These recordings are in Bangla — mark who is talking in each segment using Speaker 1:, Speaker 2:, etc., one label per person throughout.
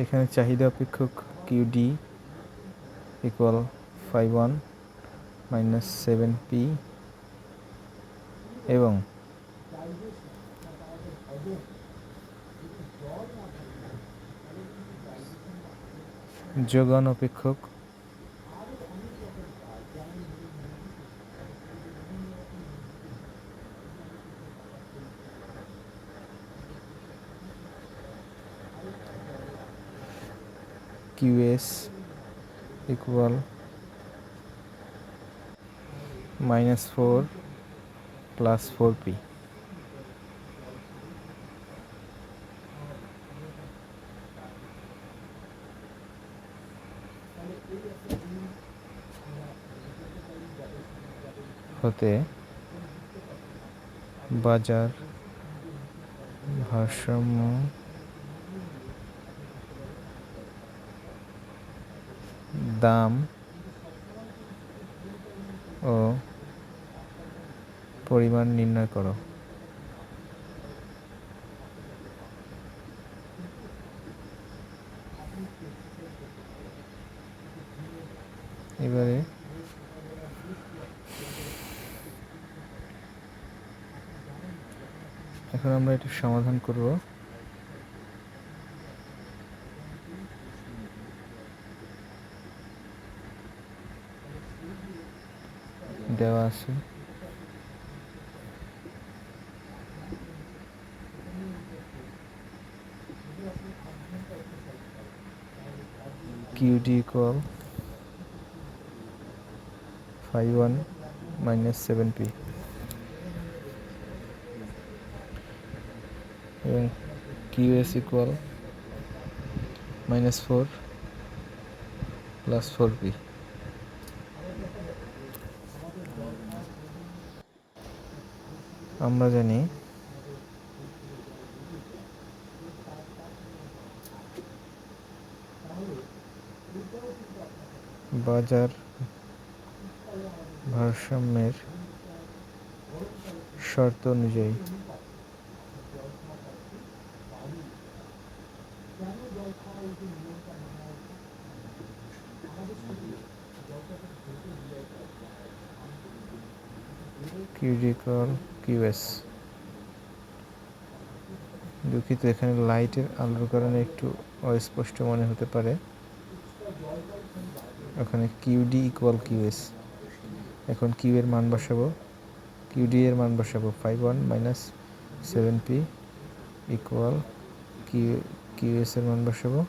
Speaker 1: এখানে চাহিদা অপেক্ষক কিউডি ইকুয়াল 5 1 মাইনাস 7p এবং যোগান অপেক্ষক QS ইকুয়াল -4 প্লাস 4p। হতে বাজার ভারসাম্য দাম ও পরিমাণ নির্ণয় করো। এবারে এখন আমরা এটা সমাধান করব। দেওয়া আছে QD equal 5 1 minus 7p এবং QS equal -4 plus 4p। আমরা জানি বাজার ভারসাম্যের শর্ত অনুযায়ী QD equal QS। দুঃখিত, এখানে লাইটের আলোর কারণে একটু অস্পষ্ট মনে হতে পারে। ওখানে QD ইকুয়াল QS। এখন Q এর মান বসাবো, QD এর মান বসাবো 5 1 মাইনাস 7p ইকুয়াল QS এর মান বসাবো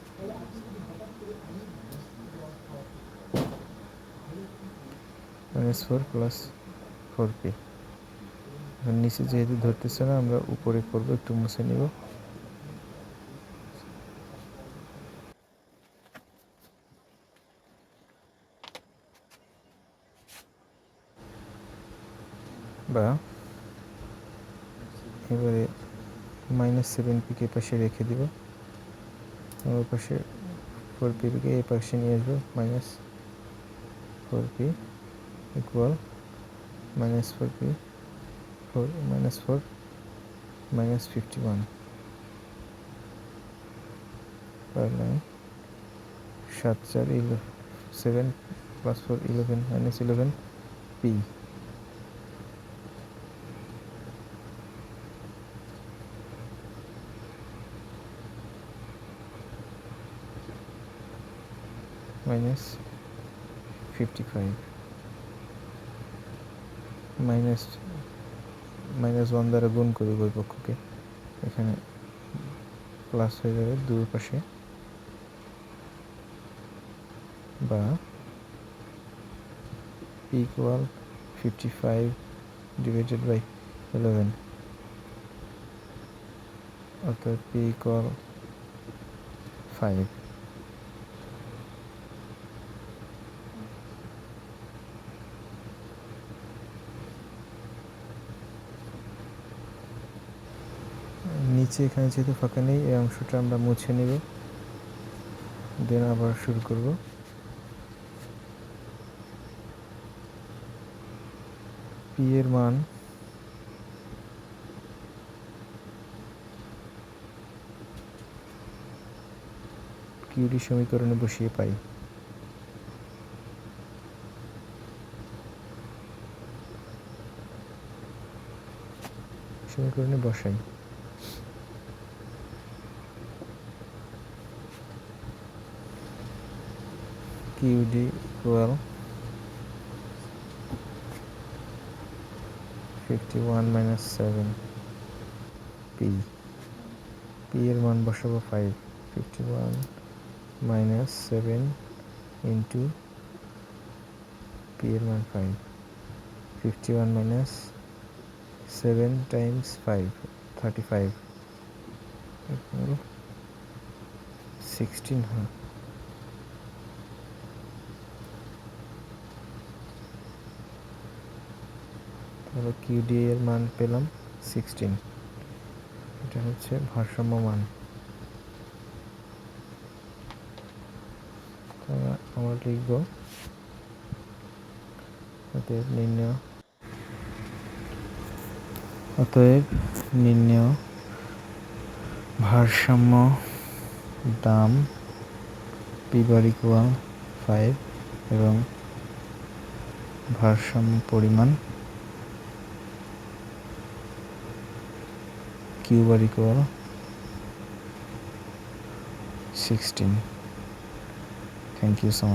Speaker 1: -4 প্লাস 4p। এখন নিচে যেহেতু ধরতেছে না, আমরা উপরে করবো, একটু মুছে নিব। বা এবারে -7p-কে পাশে রেখে দিব, ওর পাশে 4p-কে এই পাশে নিয়ে আসবো। -4p ইকুয়াল -4p 4 -4 -51 পার লাইন 7 4 7 প্লাস 4 11 -11p -55 -1 দ্বারা গুণ করি উভয় পক্ষকে, এখানে প্লাস হয়ে যাবে দুই পাশে, বা p equal 55 divided by 11, অর্থাৎ p equal 5। নিচে এখানে যেহেতু ফাঁকা নেই, এই অংশটা আমরা মুছে নেব, দেন আবার শুরু করব। p এর মান কিউডি সমীকরণে বসিয়ে পাই। সমীকরণে বসাই। QD equal 51 minus 7 P. P এর মান বসাবো 5। 51 মাইনাস 7 ইন্টু পি এর মান 5। 51 মাইনাস 7 টাইমস 5 35 equal 16 হয়। তাহলে কিউডি এর মান পেলাম 16। এটা হচ্ছে ভারসাম্য মান। আমরা লিখব অতএব নির্ণেয় ভারসাম্য দাম পি বার ইকুয়াল 5 এবং ভারসাম্য পরিমাণ Q bar equal 16। Thank you so much.